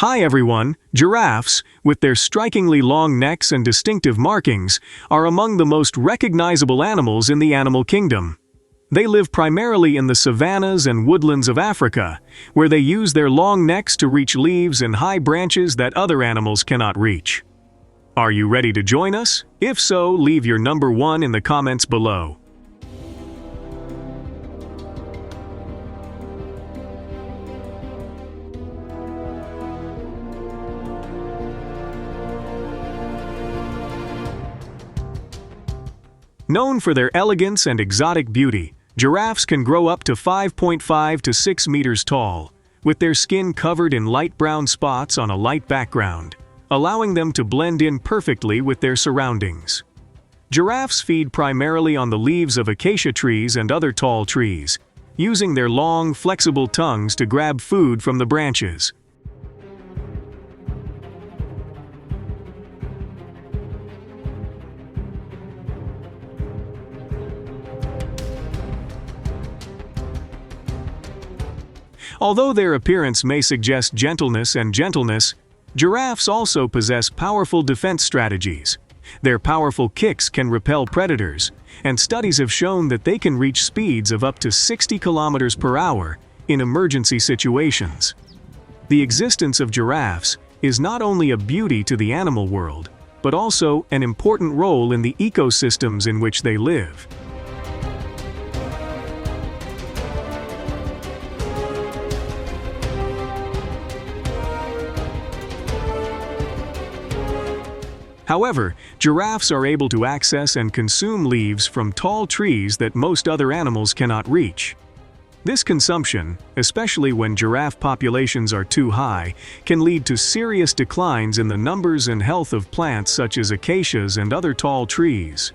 Hi everyone, giraffes, with their strikingly long necks and distinctive markings, are among the most recognizable animals in the animal kingdom. They live primarily in the savannas and woodlands of Africa, where they use their long necks to reach leaves and high branches that other animals cannot reach. Are you ready to join us? If so, leave your number 1 in the comments below. Known for their elegance and exotic beauty, giraffes can grow up to 5.5 to 6 meters tall, with their skin covered in light brown spots on a light background, allowing them to blend in perfectly with their surroundings. Giraffes feed primarily on the leaves of acacia trees and other tall trees, using their long, flexible tongues to grab food from the branches. Although their appearance may suggest gentleness, giraffes also possess powerful defense strategies. Their powerful kicks can repel predators, and studies have shown that they can reach speeds of up to 60 kilometers per hour in emergency situations. The existence of giraffes is not only a beauty to the animal world, but also an important role in the ecosystems in which they live. However, giraffes are able to access and consume leaves from tall trees that most other animals cannot reach. This consumption, especially when giraffe populations are too high, can lead to serious declines in the numbers and health of plants such as acacias and other tall trees.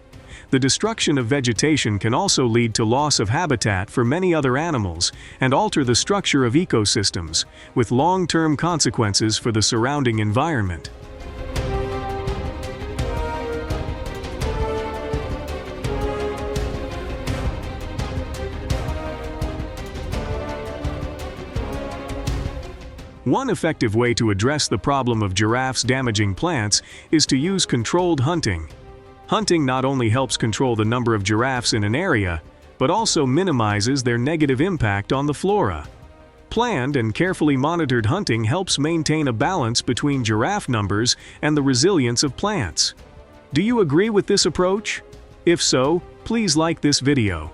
The destruction of vegetation can also lead to loss of habitat for many other animals and alter the structure of ecosystems, with long-term consequences for the surrounding environment. One effective way to address the problem of giraffes damaging plants is to use controlled hunting. Hunting not only helps control the number of giraffes in an area, but also minimizes their negative impact on the flora. Planned and carefully monitored hunting helps maintain a balance between giraffe numbers and the resilience of plants. Do you agree with this approach? If so, please like this video.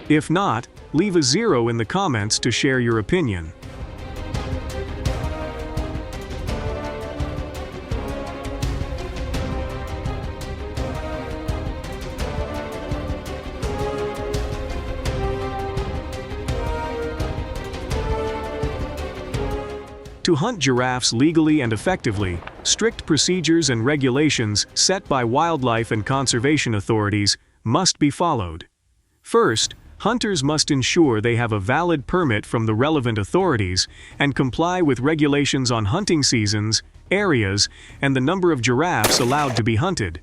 If not, leave a 0 in the comments to share your opinion. To hunt giraffes legally and effectively, strict procedures and regulations set by wildlife and conservation authorities must be followed. First, hunters must ensure they have a valid permit from the relevant authorities and comply with regulations on hunting seasons, areas, and the number of giraffes allowed to be hunted.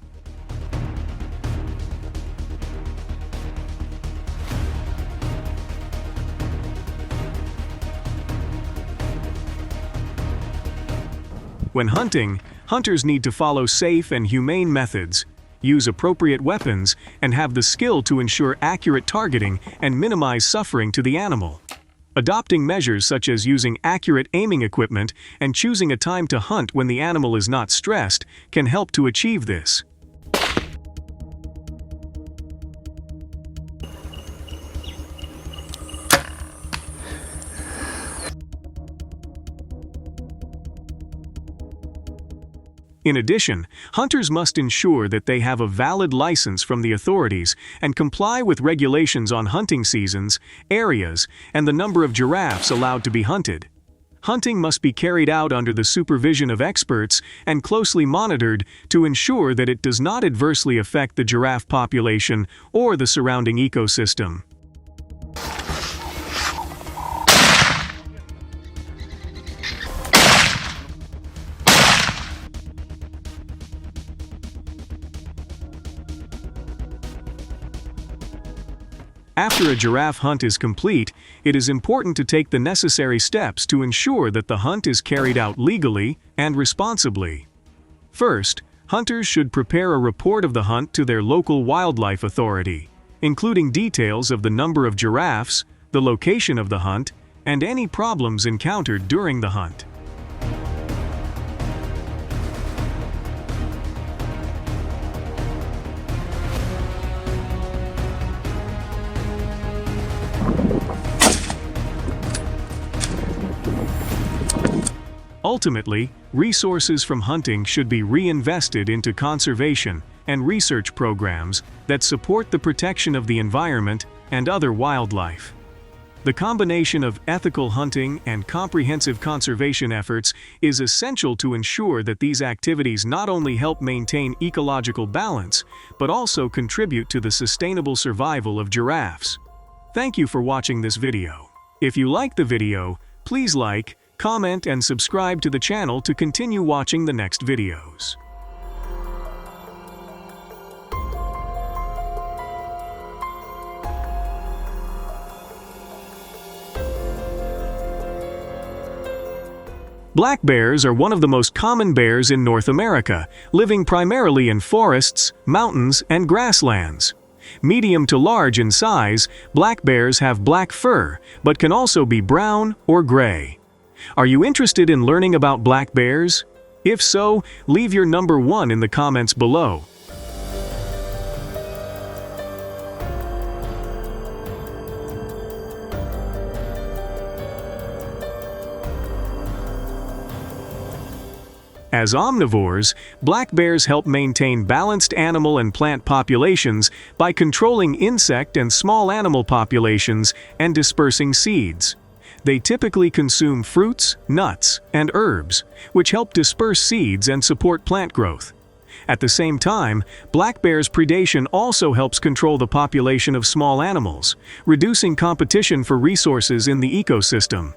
When hunting, hunters need to follow safe and humane methods, use appropriate weapons, and have the skill to ensure accurate targeting and minimize suffering to the animal. Adopting measures such as using accurate aiming equipment and choosing a time to hunt when the animal is not stressed can help to achieve this. In addition, hunters must ensure that they have a valid license from the authorities and comply with regulations on hunting seasons, areas, and the number of giraffes allowed to be hunted. Hunting must be carried out under the supervision of experts and closely monitored to ensure that it does not adversely affect the giraffe population or the surrounding ecosystem. After a giraffe hunt is complete, it is important to take the necessary steps to ensure that the hunt is carried out legally and responsibly. First, hunters should prepare a report of the hunt to their local wildlife authority, including details of the number of giraffes, the location of the hunt, and any problems encountered during the hunt. Ultimately, resources from hunting should be reinvested into conservation and research programs that support the protection of the environment and other wildlife. The combination of ethical hunting and comprehensive conservation efforts is essential to ensure that these activities not only help maintain ecological balance, but also contribute to the sustainable survival of giraffes. Thank you for watching this video. If you liked the video, please like, comment, and subscribe to the channel to continue watching the next videos. Black bears are one of the most common bears in North America, living primarily in forests, mountains, and grasslands. Medium to large in size, black bears have black fur, but can also be brown or gray. Are you interested in learning about black bears? If so, leave your number 1 in the comments below. As omnivores, black bears help maintain balanced animal and plant populations by controlling insect and small animal populations and dispersing seeds. They typically consume fruits, nuts, and herbs, which help disperse seeds and support plant growth. At the same time, black bears' predation also helps control the population of small animals, reducing competition for resources in the ecosystem.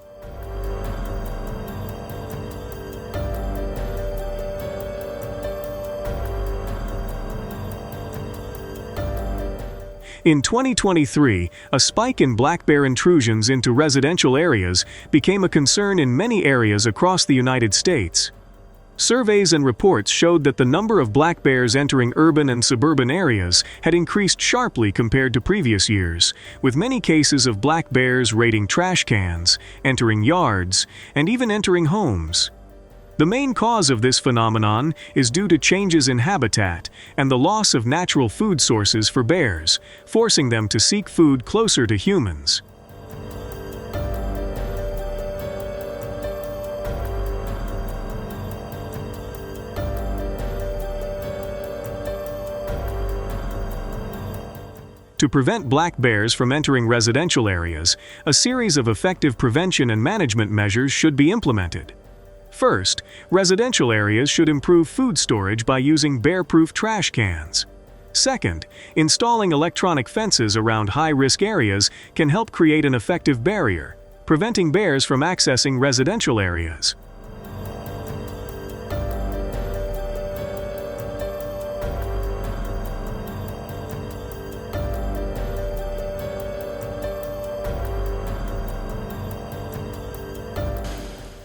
In 2023, a spike in black bear intrusions into residential areas became a concern in many areas across the United States. Surveys and reports showed that the number of black bears entering urban and suburban areas had increased sharply compared to previous years, with many cases of black bears raiding trash cans, entering yards, and even entering homes. The main cause of this phenomenon is due to changes in habitat and the loss of natural food sources for bears, forcing them to seek food closer to humans. To prevent black bears from entering residential areas, a series of effective prevention and management measures should be implemented. First, residential areas should improve food storage by using bear-proof trash cans. Second, installing electronic fences around high-risk areas can help create an effective barrier, preventing bears from accessing residential areas.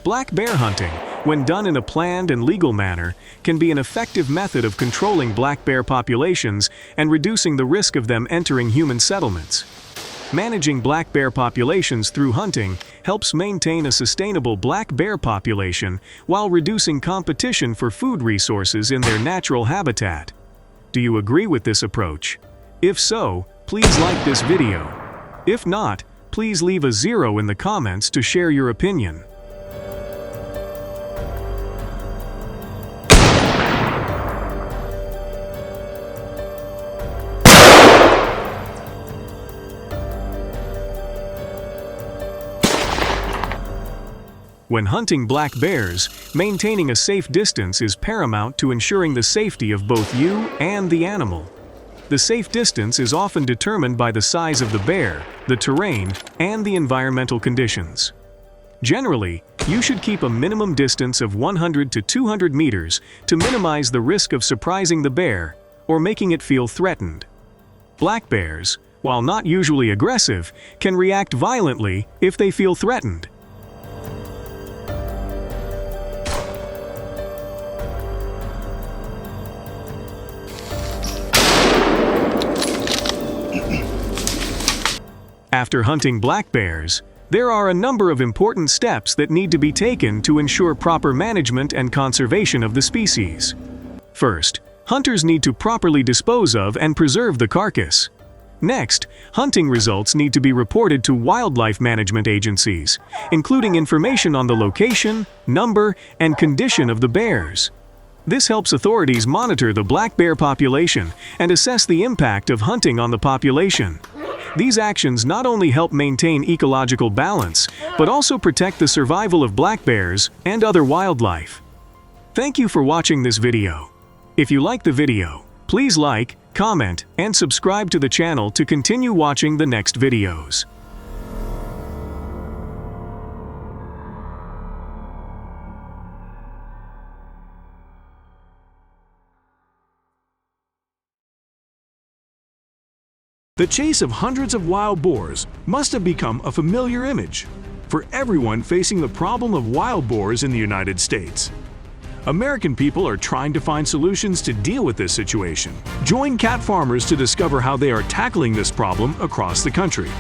Black bear hunting, when done in a planned and legal manner, can be an effective method of controlling black bear populations and reducing the risk of them entering human settlements. Managing black bear populations through hunting helps maintain a sustainable black bear population while reducing competition for food resources in their natural habitat. Do you agree with this approach? If so, please like this video. If not, please leave a 0 in the comments to share your opinion. When hunting black bears, maintaining a safe distance is paramount to ensuring the safety of both you and the animal. The safe distance is often determined by the size of the bear, the terrain, and the environmental conditions. Generally, you should keep a minimum distance of 100 to 200 meters to minimize the risk of surprising the bear or making it feel threatened. Black bears, while not usually aggressive, can react violently if they feel threatened. After hunting black bears, there are a number of important steps that need to be taken to ensure proper management and conservation of the species. First, hunters need to properly dispose of and preserve the carcass. Next, hunting results need to be reported to wildlife management agencies, including information on the location, number, and condition of the bears. This helps authorities monitor the black bear population and assess the impact of hunting on the population. These actions not only help maintain ecological balance, but also protect the survival of black bears and other wildlife. Thank you for watching this video. If you like the video, please like, comment, and subscribe to the channel to continue watching the next videos. The chase of hundreds of wild boars must have become a familiar image for everyone facing the problem of wild boars in the United States. American people are trying to find solutions to deal with this situation. Join cat farmers to discover how they are tackling this problem across the country.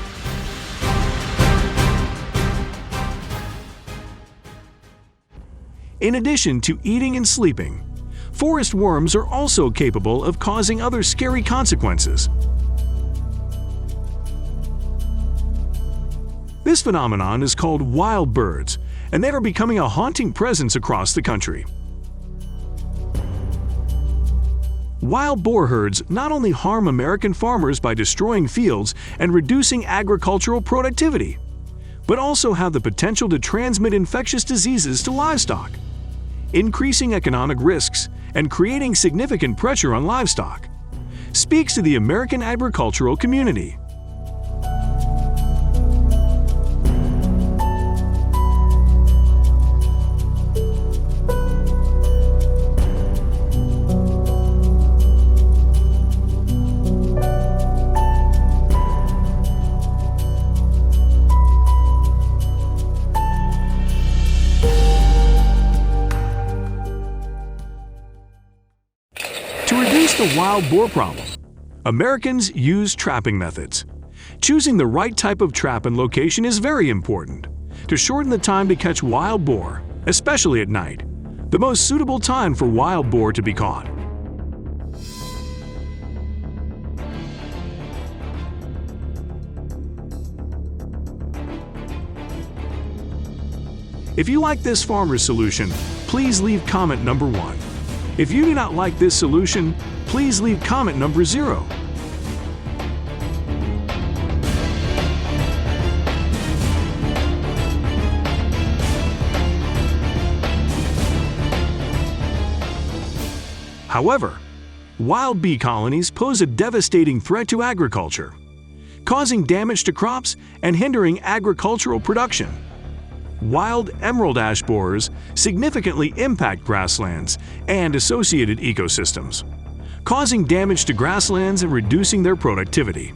In addition to eating and sleeping, forest worms are also capable of causing other scary consequences. This phenomenon is called wild birds, and they are becoming a haunting presence across the country. Wild boar herds not only harm American farmers by destroying fields and reducing agricultural productivity, but also have the potential to transmit infectious diseases to livestock, increasing economic risks and creating significant pressure on livestock. Speaks to the American agricultural community. To reduce the wild boar problem, Americans use trapping methods. Choosing the right type of trap and location is very important to shorten the time to catch wild boar, especially at night, the most suitable time for wild boar to be caught. If you like this farmer's solution, please leave comment number 1. If you do not like this solution, please leave comment number 0. However, wild bee colonies pose a devastating threat to agriculture, causing damage to crops and hindering agricultural production. Wild emerald ash borers significantly impact grasslands and associated ecosystems, causing damage to grasslands and reducing their productivity.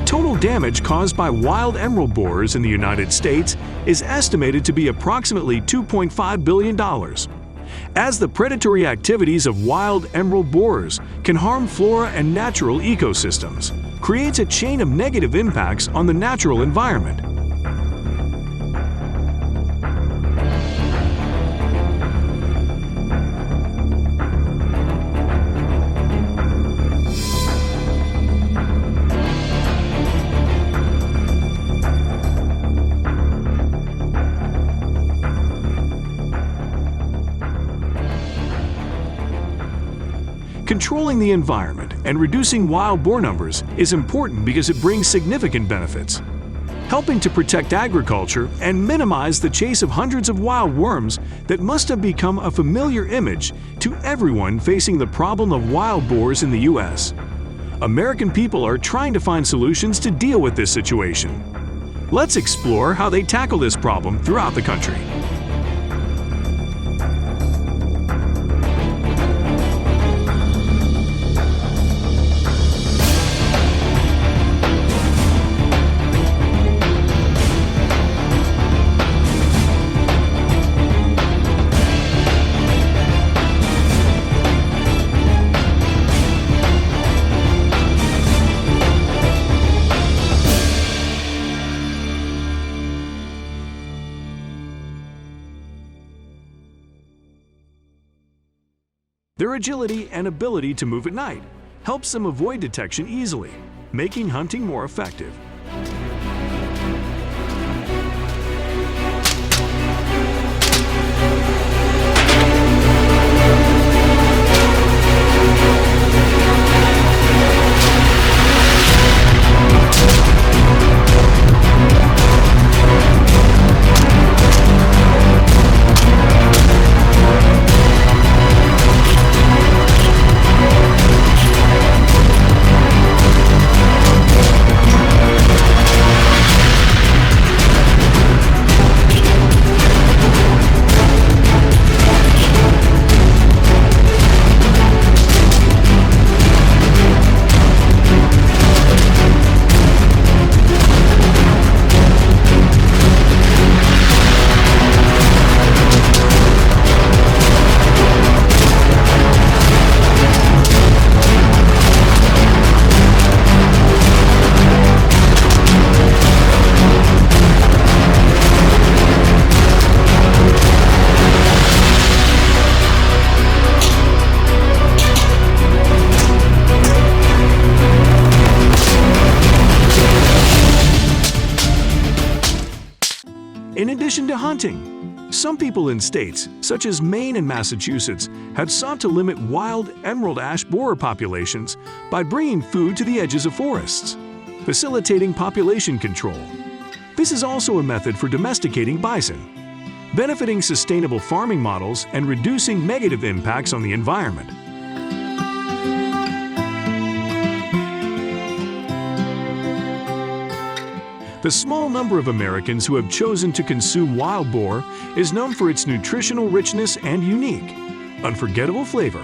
Total damage caused by wild emerald borers in the United States is estimated to be approximately $2.5 billion. As the predatory activities of wild emerald borers can harm flora and natural ecosystems, creates a chain of negative impacts on the natural environment. Controlling the environment and reducing wild boar numbers is important because it brings significant benefits, helping to protect agriculture and minimize the chase of hundreds of wild worms that must have become a familiar image to everyone facing the problem of wild boars in the U.S. American people are trying to find solutions to deal with this situation. Let's explore how they tackle this problem throughout the country. Their agility and ability to move at night helps them avoid detection easily, making hunting more effective. In addition to hunting, some people in states such as Maine and Massachusetts have sought to limit wild emerald ash borer populations by bringing food to the edges of forests, facilitating population control. This is also a method for domesticating bison, benefiting sustainable farming models and reducing negative impacts on the environment. The small number of Americans who have chosen to consume wild boar is known for its nutritional richness and unique, unforgettable flavor.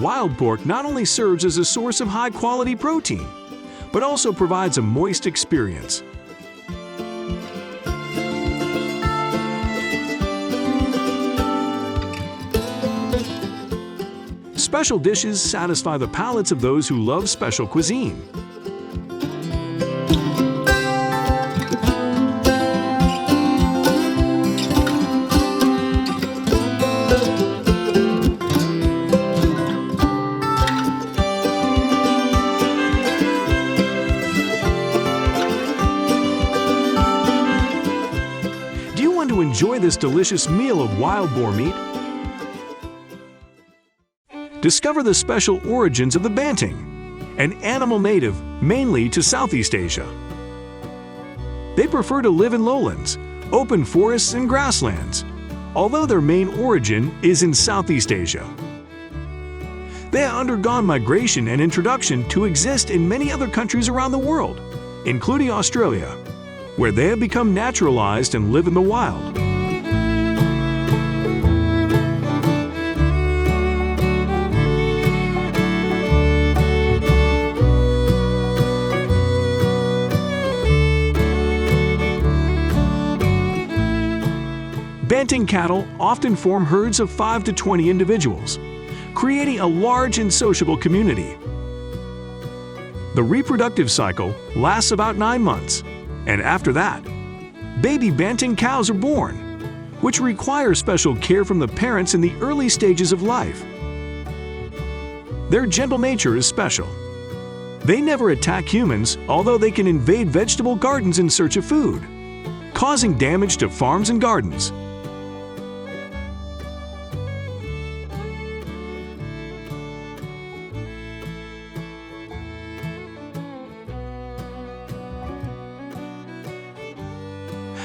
Wild pork not only serves as a source of high-quality protein, but also provides a moist experience. Special dishes satisfy the palates of those who love special cuisine. Do you want to enjoy this delicious meal of wild boar meat? Discover the special origins of the Banteng, an animal native mainly to Southeast Asia. They prefer to live in lowlands, open forests, and grasslands, although their main origin is in Southeast Asia. They have undergone migration and introduction to exist in many other countries around the world, including Australia, where they have become naturalized and live in the wild. Banteng cattle often form herds of 5 to 20 individuals, creating a large and sociable community. The reproductive cycle lasts about 9 months, and after that, baby Banteng cows are born, which require special care from the parents in the early stages of life. Their gentle nature is special. They never attack humans, although they can invade vegetable gardens in search of food, causing damage to farms and gardens.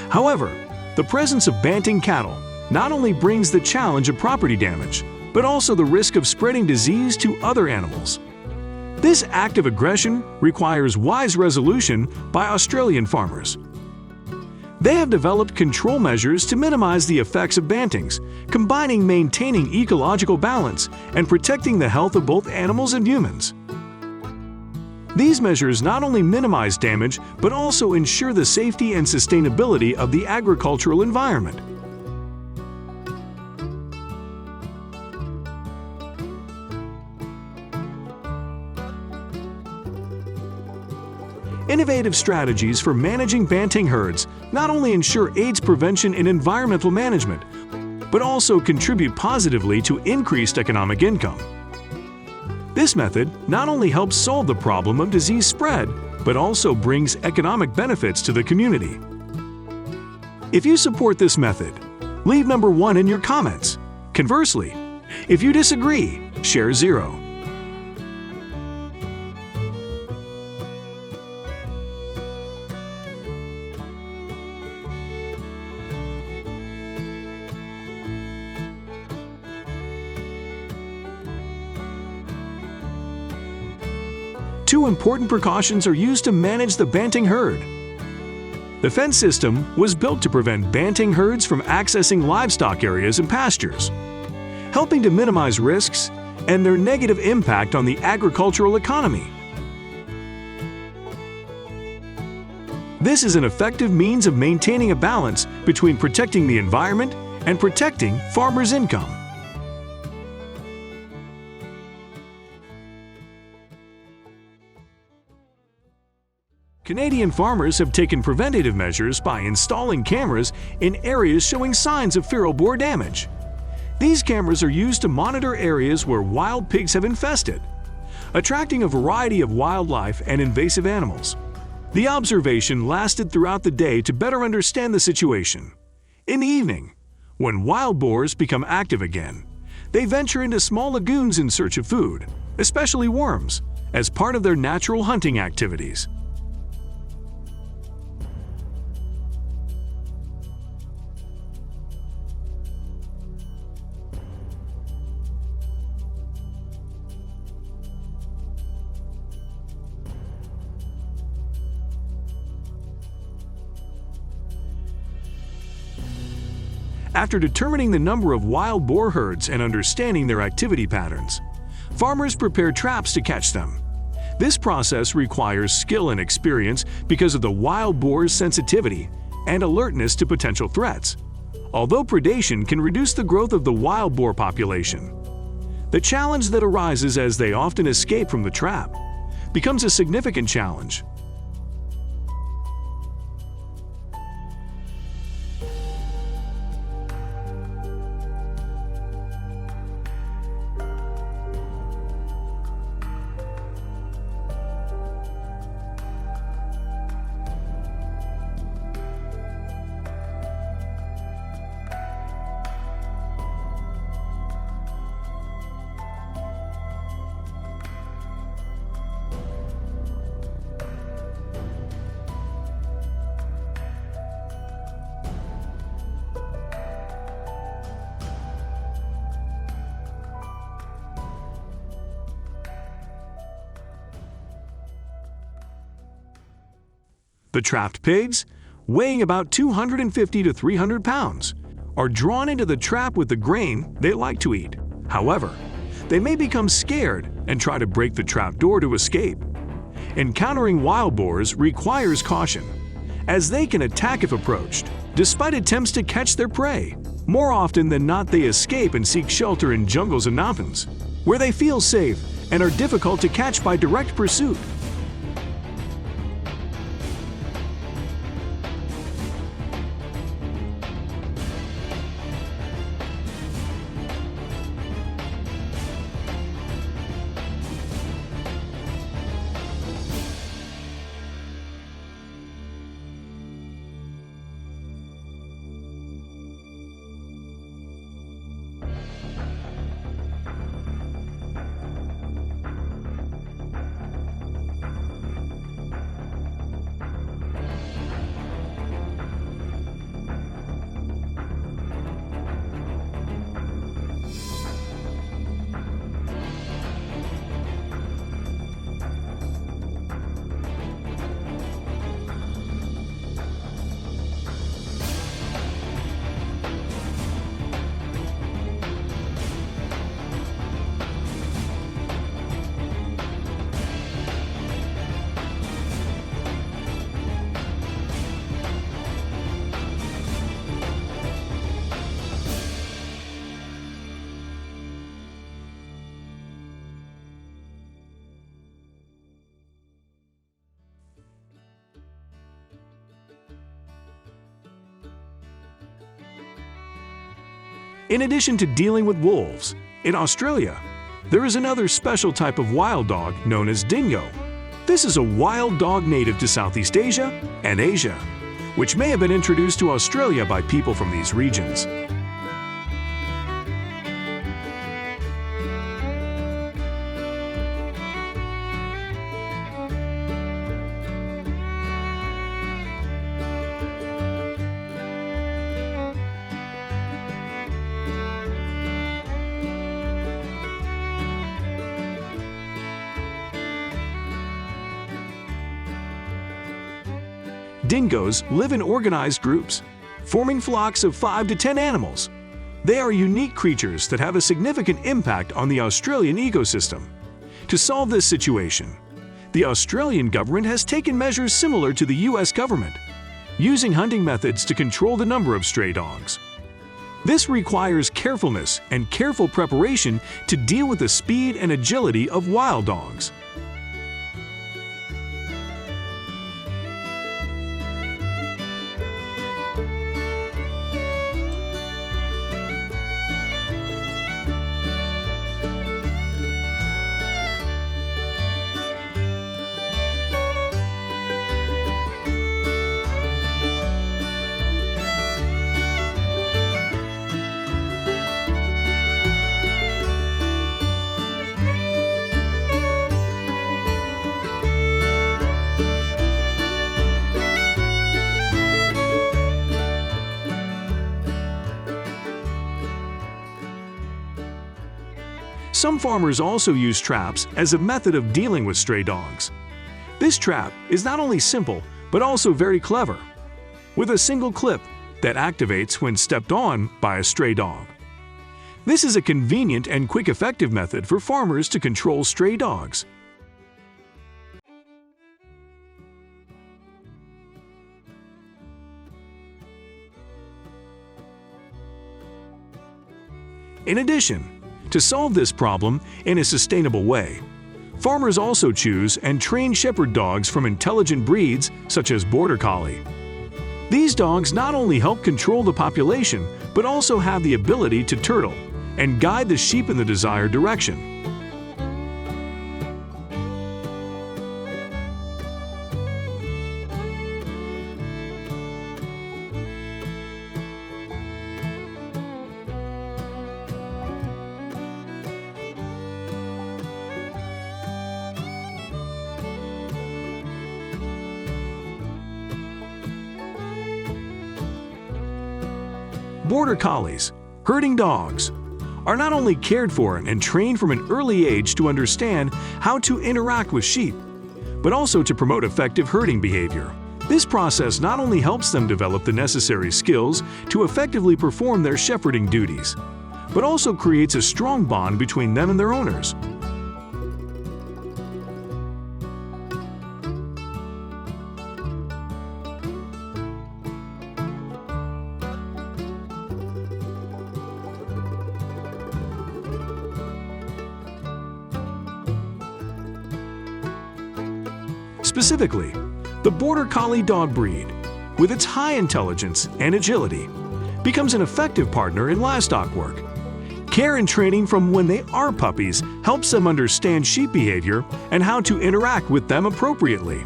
However, the presence of Banteng cattle not only brings the challenge of property damage, but also the risk of spreading disease to other animals. This act of aggression requires wise resolution by Australian farmers. They have developed control measures to minimize the effects of Bantengs, combining maintaining ecological balance and protecting the health of both animals and humans. These measures not only minimize damage, but also ensure the safety and sustainability of the agricultural environment. Innovative strategies for managing Banteng herds not only ensure AIDS prevention and environmental management, but also contribute positively to increased economic income. This method not only helps solve the problem of disease spread, but also brings economic benefits to the community. If you support this method, leave number 1 in your comments. Conversely, if you disagree, share 0. Two important precautions are used to manage the Banteng herd. The fence system was built to prevent Banteng herds from accessing livestock areas and pastures, helping to minimize risks and their negative impact on the agricultural economy. This is an effective means of maintaining a balance between protecting the environment and protecting farmers' income. Canadian farmers have taken preventative measures by installing cameras in areas showing signs of feral boar damage. These cameras are used to monitor areas where wild pigs have infested, attracting a variety of wildlife and invasive animals. The observation lasted throughout the day to better understand the situation. In the evening, when wild boars become active again, they venture into small lagoons in search of food, especially worms, as part of their natural hunting activities. After determining the number of wild boar herds and understanding their activity patterns, farmers prepare traps to catch them. This process requires skill and experience because of the wild boar's sensitivity and alertness to potential threats, although predation can reduce the growth of the wild boar population. The challenge that arises as they often escape from the trap becomes a significant challenge. The trapped pigs, weighing about 250 to 300 pounds, are drawn into the trap with the grain they like to eat. However, they may become scared and try to break the trap door to escape. Encountering wild boars requires caution, as they can attack if approached, despite attempts to catch their prey. More often than not, they escape and seek shelter in jungles and mountains, where they feel safe and are difficult to catch by direct pursuit. In addition to dealing with wolves, in Australia, there is another special type of wild dog known as dingo. This is a wild dog native to Southeast Asia and Asia, which may have been introduced to Australia by people from these regions. Dingoes live in organized groups, forming flocks of 5 to 10 animals. They are unique creatures that have a significant impact on the Australian ecosystem. To solve this situation, the Australian government has taken measures similar to the US government, using hunting methods to control the number of stray dogs. This requires carefulness and careful preparation to deal with the speed and agility of wild dogs. Some farmers also use traps as a method of dealing with stray dogs. This trap is not only simple, but also very clever, with a single clip that activates when stepped on by a stray dog. This is a convenient and quick effective method for farmers to control stray dogs. In addition, to solve this problem in a sustainable way, farmers also choose and train shepherd dogs from intelligent breeds such as Border Collie. These dogs not only help control the population, but also have the ability to turtle and guide the sheep in the desired direction. Border Collies, herding dogs, are not only cared for and trained from an early age to understand how to interact with sheep, but also to promote effective herding behavior. This process not only helps them develop the necessary skills to effectively perform their shepherding duties, but also creates a strong bond between them and their owners. Specifically, the Border Collie dog breed, with its high intelligence and agility, becomes an effective partner in livestock work. Care and training from when they are puppies helps them understand sheep behavior and how to interact with them appropriately.